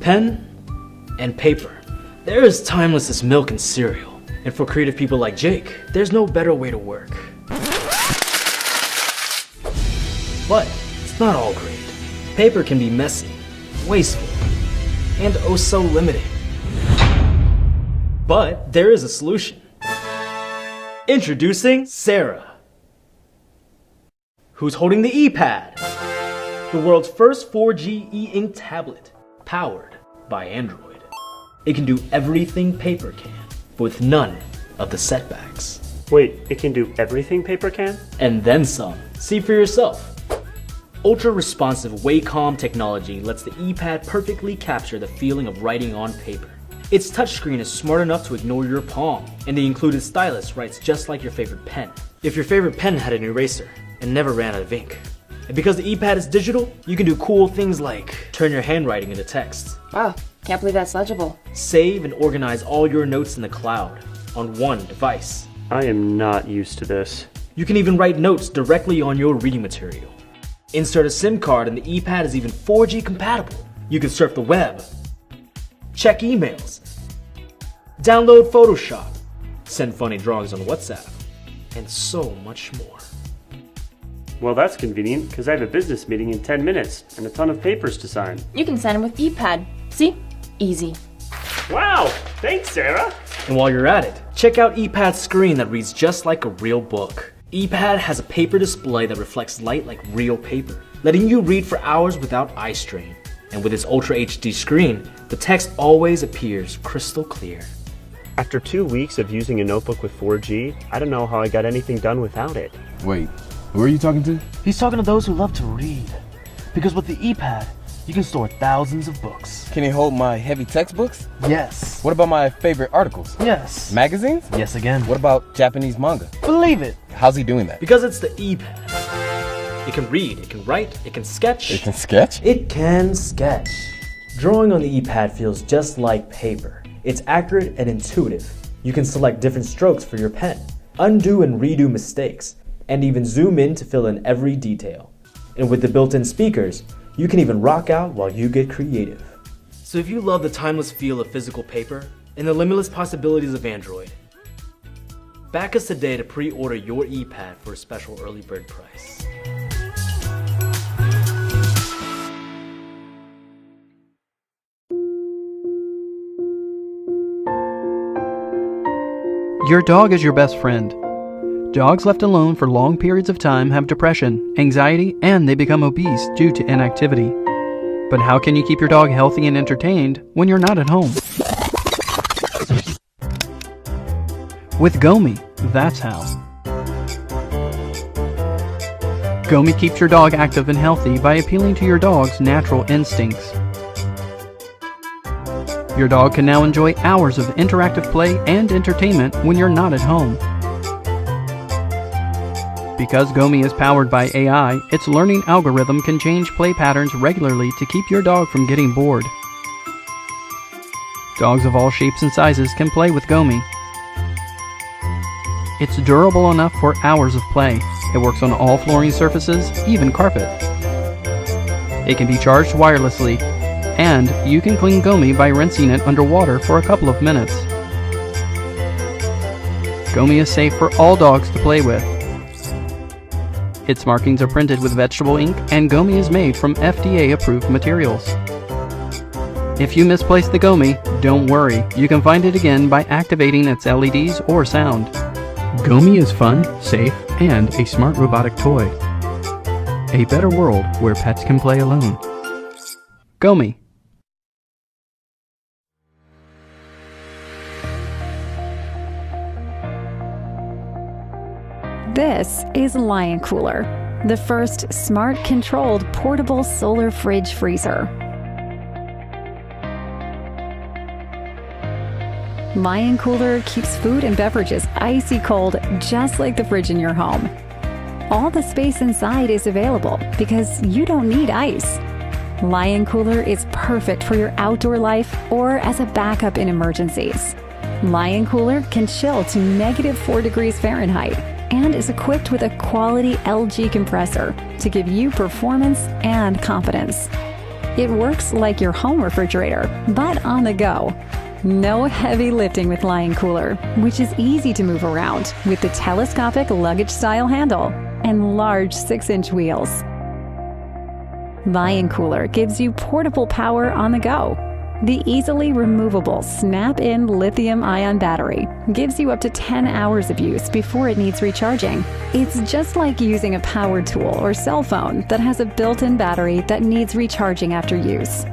Pen and paper. They're as timeless as milk and cereal. And for creative people like Jake, there's no better way to work. But it's not all great. Paper can be messy, wasteful, and oh so limiting. But there is a solution. Introducing Sarah, who's holding the ePad, the world's first 4G e-ink tablet, powered by Android. It can do everything paper can, with none of the setbacks. Wait, it can do everything paper can? And then some. See for yourself. Ultra-responsive Wacom technology lets the ePad perfectly capture the feeling of writing on paper. Its touchscreen is smart enough to ignore your palm, and the included stylus writes just like your favorite pen. If your favorite pen had an eraser and never ran out of ink. And because the ePad is digital, you can do cool things like turn your handwriting into text. Wow, can't believe that's legible. Save and organize all your notes in the cloud on one device. I am not used to this. You can even write notes directly on your reading material. Insert a SIM card and the ePad is even 4G compatible. You can surf the web, check emails, download Photoshop, send funny drawings on WhatsApp, and so much more. Well, that's convenient, because I have a business meeting in 10 minutes and a ton of papers to sign. You can sign them with ePad. See? Easy. Wow! Thanks, Sarah! And while you're at it, check out ePad's screen that reads just like a real book. ePad has a paper display that reflects light like real paper, letting you read for hours without eye strain. And with its Ultra HD screen, the text always appears crystal clear. After 2 weeks of using a notebook with 4G, I don't know how I got anything done without it. Wait, who are you talking to? He's talking to those who love to read. Because with the ePad, you can store thousands of books. Can he hold my heavy textbooks? Yes. What about my favorite articles? Yes. Magazines? Yes again. What about Japanese manga? Believe it. How's he doing that? Because it's the ePad. It can read, it can write, it can sketch. It can sketch? It can sketch. Drawing on the ePad feels just like paper. It's accurate and intuitive. You can select different strokes for your pen, undo and redo mistakes, and even zoom in to fill in every detail. And with the built-in speakers, you can even rock out while you get creative. So if you love the timeless feel of physical paper and the limitless possibilities of Android, back us today to pre-order your ePad for a special early bird price. Your dog is your best friend. Dogs left alone for long periods of time have depression, anxiety, and they become obese due to inactivity. But how can you keep your dog healthy and entertained when you're not at home? With GOMI, that's how. GOMI keeps your dog active and healthy by appealing to your dog's natural instincts. Your dog can now enjoy hours of interactive play and entertainment when you're not at home. Because GOMI is powered by AI, its learning algorithm can change play patterns regularly to keep your dog from getting bored. Dogs of all shapes and sizes can play with GOMI. It's durable enough for hours of play. It works on all flooring surfaces, even carpet. It can be charged wirelessly, and you can clean GOMI by rinsing it under water for a couple of minutes. GOMI is safe for all dogs to play with. Its markings are printed with vegetable ink, and GOMI is made from FDA-approved materials. If you misplace the GOMI, don't worry, you can find it again by activating its LEDs or sound. GOMI is fun, safe, and a smart robotic toy. A better world where pets can play alone. GOMI. This is LionCooler, the first smart-controlled portable solar fridge freezer. LionCooler keeps food and beverages icy cold, just like the fridge in your home. All the space inside is available because you don't need ice. LionCooler is perfect for your outdoor life or as a backup in emergencies. LionCooler can chill to -4 degrees Fahrenheit and is equipped with a quality LG compressor to give you performance and confidence. It works like your home refrigerator, but on the go. No heavy lifting with LionCooler, which is easy to move around with the telescopic luggage-style handle and large 6-inch wheels. LionCooler gives you portable power on the go. The easily removable snap-in lithium-ion battery gives you up to 10 hours of use before it needs recharging. It's just like using a power tool or cell phone that has a built-in battery that needs recharging after use.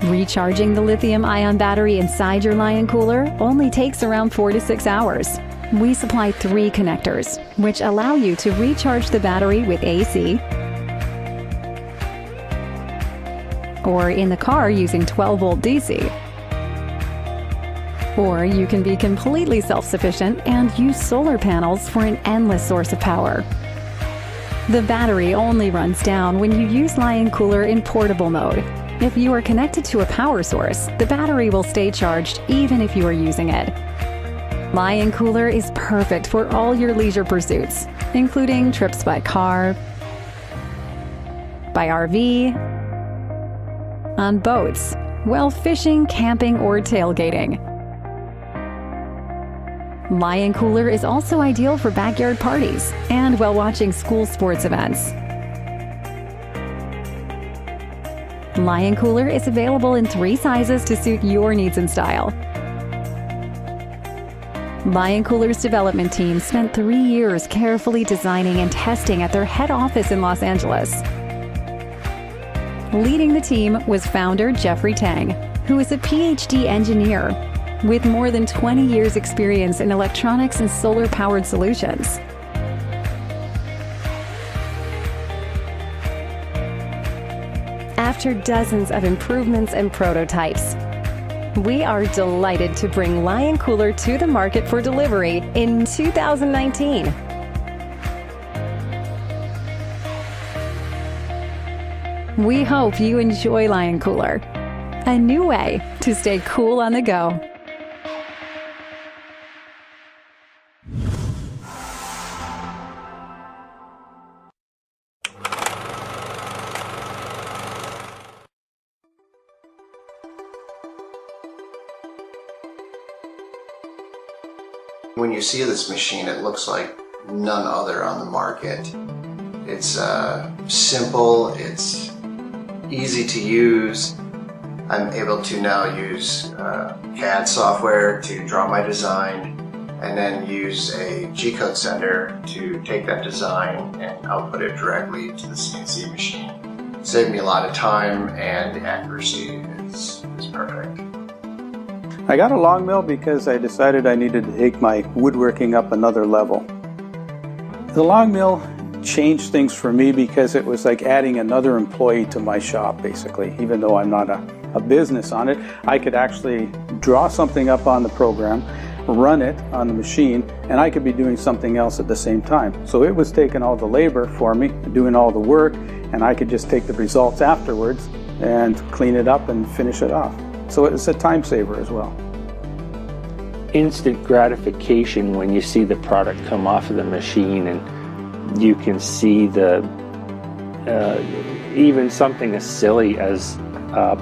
Recharging the lithium-ion battery inside your LionCooler only takes around 4 to 6 hours. We supply 3 connectors, which allow you to recharge the battery with AC, or in the car using 12-volt DC. Or you can be completely self-sufficient and use solar panels for an endless source of power. The battery only runs down when you use LionCooler in portable mode. If you are connected to a power source, the battery will stay charged even if you are using it. LionCooler is perfect for all your leisure pursuits, including trips by car, by RV, on boats, while fishing, camping, or tailgating. LionCooler is also ideal for backyard parties and while watching school sports events. LionCooler is available in 3 sizes to suit your needs and style. LionCooler's development team spent 3 years carefully designing and testing at their head office in Los Angeles. Leading the team was founder Jeffrey Tang, who is a PhD engineer with more than 20 years' experience in electronics and solar-powered solutions. After dozens of improvements and prototypes, we are delighted to bring LionCooler to the market for delivery in 2019. We hope you enjoy LionCooler, a new way to stay cool on the go. When you see this machine, it looks like none other on the market. It's simple, it's easy to use. I'm able to now use CAD software to draw my design and then use a G-code sender to take that design and output it directly to the CNC machine. It saved me a lot of time, and the accuracy is perfect. I got a LongMill because I decided I needed to take my woodworking up another level. The LongMill changed things for me because it was like adding another employee to my shop, basically. Even though I'm not a business on it, I could actually draw something up on the program, run it on the machine, and I could be doing something else at the same time. So it was taking all the labor for me, doing all the work, and I could just take the results afterwards and clean it up and finish it off. So it's a time saver as well. Instant gratification when you see the product come off of the machine, and you can see the even something as silly as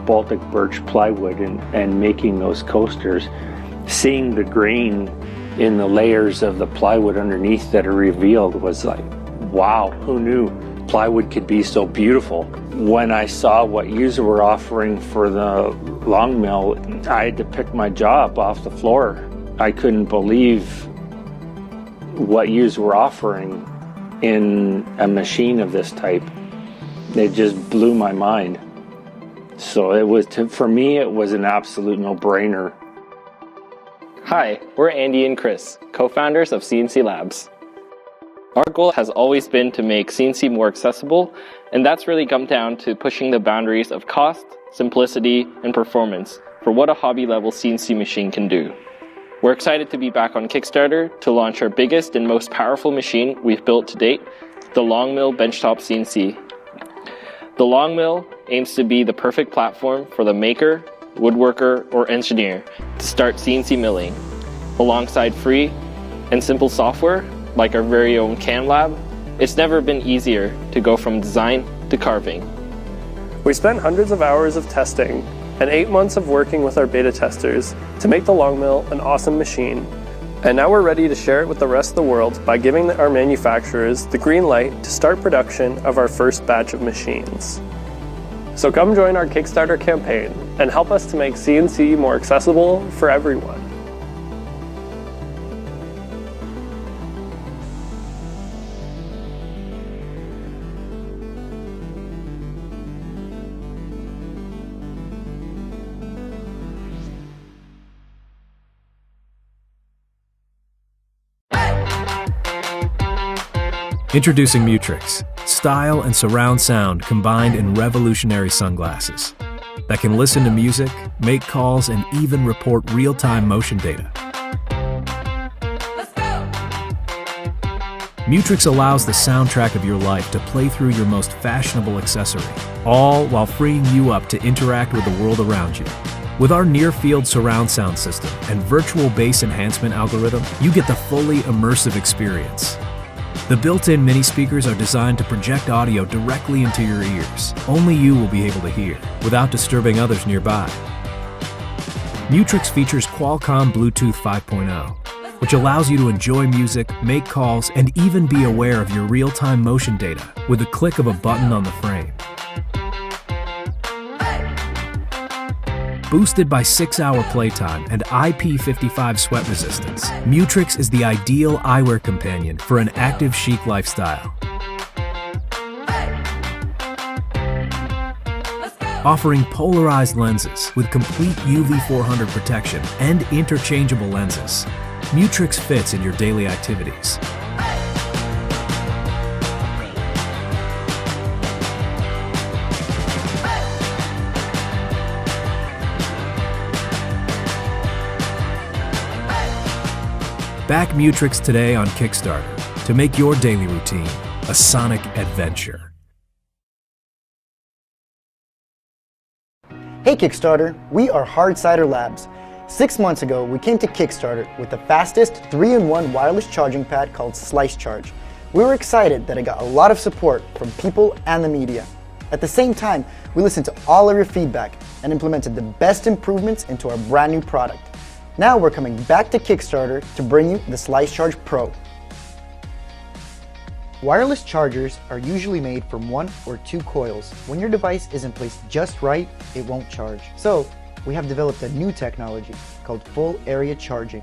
Baltic birch plywood and making those coasters, seeing the grain in the layers of the plywood underneath that are revealed was like, wow, who knew plywood could be so beautiful? When I saw what you were offering for the LongMill, I had to pick my jaw up off the floor. I couldn't believe what you were offering in a machine of this type. It just blew my mind. So it was, for me, it was an absolute no-brainer. Hi, we're Andy and Chris, co-founders of CNC Labs. Our goal has always been to make CNC more accessible, and that's really come down to pushing the boundaries of cost, simplicity, and performance for what a hobby-level CNC machine can do. We're excited to be back on Kickstarter to launch our biggest and most powerful machine we've built to date, the LongMill Benchtop CNC. The LongMill aims to be the perfect platform for the maker, woodworker, or engineer to start CNC milling. Alongside free and simple software, like our very own CAM lab, it's never been easier to go from design to carving. We spent hundreds of hours of testing and 8 months of working with our beta testers to make the LongMill an awesome machine. And now we're ready to share it with the rest of the world by giving our manufacturers the green light to start production of our first batch of machines. So come join our Kickstarter campaign and help us to make CNC more accessible for everyone. Introducing Mutrics, style and surround sound combined in revolutionary sunglasses that can listen to music, make calls, and even report real-time motion data. Mutrics allows the soundtrack of your life to play through your most fashionable accessory, all while freeing you up to interact with the world around you. With our near-field surround sound system and virtual bass enhancement algorithm, you get the fully immersive experience. The built-in mini speakers are designed to project audio directly into your ears. Only you will be able to hear, without disturbing others nearby. Mutrics features Qualcomm Bluetooth 5.0, which allows you to enjoy music, make calls, and even be aware of your real-time motion data with the click of a button on the frame. Boosted by 6-hour playtime and IP55 sweat resistance, Mutrics is the ideal eyewear companion for an active chic lifestyle. Offering polarized lenses with complete UV 400 protection and interchangeable lenses, Mutrics fits in your daily activities. Back Mutrics today on Kickstarter to make your daily routine a sonic adventure. Hey Kickstarter, we are Hard Cider Labs. 6 months ago, we came to Kickstarter with the fastest 3-in-1 wireless charging pad called SliceCharge. We were excited that it got a lot of support from people and the media. At the same time, we listened to all of your feedback and implemented the best improvements into our brand new product. Now we're coming back to Kickstarter to bring you the SliceCharge Pro. Wireless chargers are usually made from 1 or 2 coils. When your device isn't placed just right, it won't charge. So we have developed a new technology called full area charging.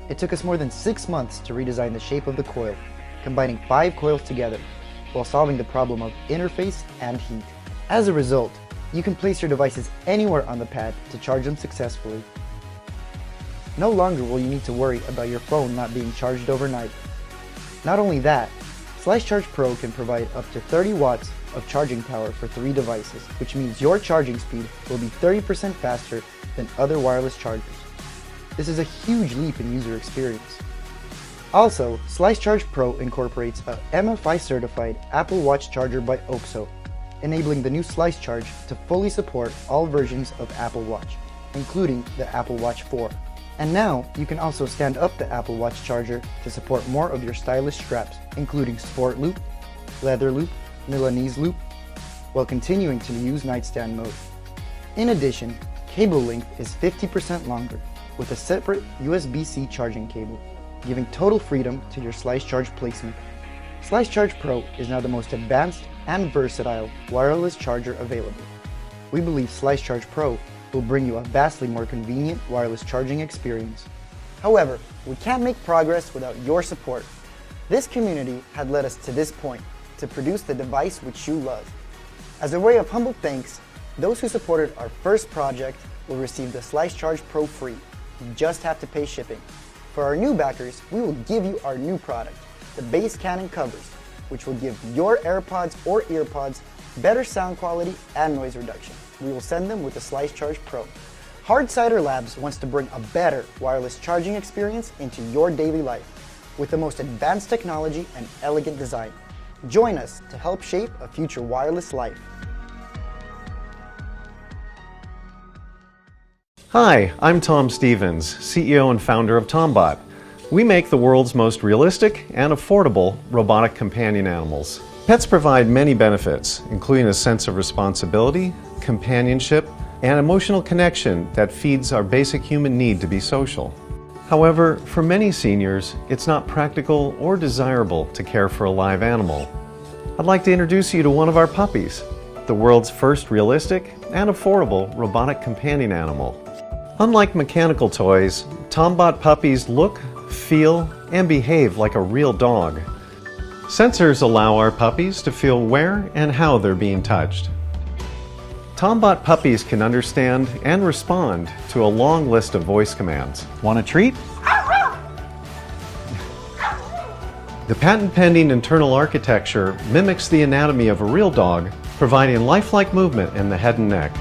It took us more than 6 months to redesign the shape of the coil, combining 5 coils together while solving the problem of interface and heat. As a result, you can place your devices anywhere on the pad to charge them successfully. No longer will you need to worry about your phone not being charged overnight. Not only that, SliceCharge Pro can provide up to 30 watts of charging power for 3 devices, which means your charging speed will be 30% faster than other wireless chargers. This is a huge leap in user experience. Also, SliceCharge Pro incorporates a MFI certified Apple Watch charger by OXO, enabling the new SliceCharge to fully support all versions of Apple Watch, including the Apple Watch 4. And now, you can also stand up the Apple Watch charger to support more of your stylish straps, including Sport Loop, Leather Loop, Milanese Loop, while continuing to use nightstand mode. In addition, cable length is 50% longer, with a separate USB-C charging cable, giving total freedom to your SliceCharge placement. SliceCharge Pro is now the most advanced and versatile wireless charger available. We believe SliceCharge Pro will bring you a vastly more convenient wireless charging experience. However, we can't make progress without your support. This community had led us to this point, to produce the device which you love. As a way of humble thanks, those who supported our first project will receive the SliceCharge Pro free. You just have to pay shipping. For our new backers, we will give you our new product, the Bass Cannon covers, which will give your AirPods or EarPods better sound quality and noise reduction. We will send them with the SliceCharge Pro. Hard Cider Labs wants to bring a better wireless charging experience into your daily life with the most advanced technology and elegant design. Join us to help shape a future wireless life. Hi, I'm Tom Stevens, CEO and founder of Tombot. We make the world's most realistic and affordable robotic companion animals. Pets provide many benefits, including a sense of responsibility, companionship, and emotional connection that feeds our basic human need to be social. However, for many seniors, it's not practical or desirable to care for a live animal. I'd like to introduce you to one of our puppies, the world's first realistic and affordable robotic companion animal. Unlike mechanical toys, Tombot puppies look, feel, and behave like a real dog. Sensors allow our puppies to feel where and how they're being touched. Tombot puppies can understand and respond to a long list of voice commands. Want a treat? The patent-pending internal architecture mimics the anatomy of a real dog, providing lifelike movement in the head and neck.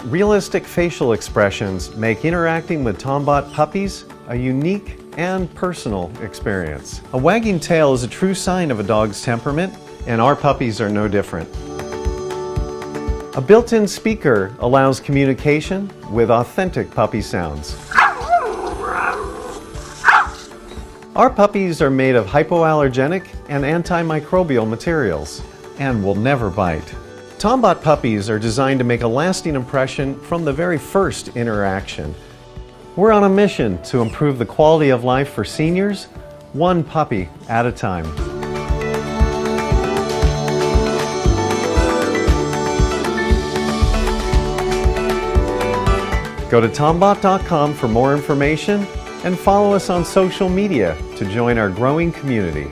Realistic facial expressions make interacting with Tombot puppies a unique and personal experience. A wagging tail is a true sign of a dog's temperament, and our puppies are no different. A built-in speaker allows communication with authentic puppy sounds. Our puppies are made of hypoallergenic and antimicrobial materials and will never bite. Tombot puppies are designed to make a lasting impression from the very first interaction. We're on a mission to improve the quality of life for seniors, one puppy at a time. Go to tombot.com for more information and follow us on social media to join our growing community.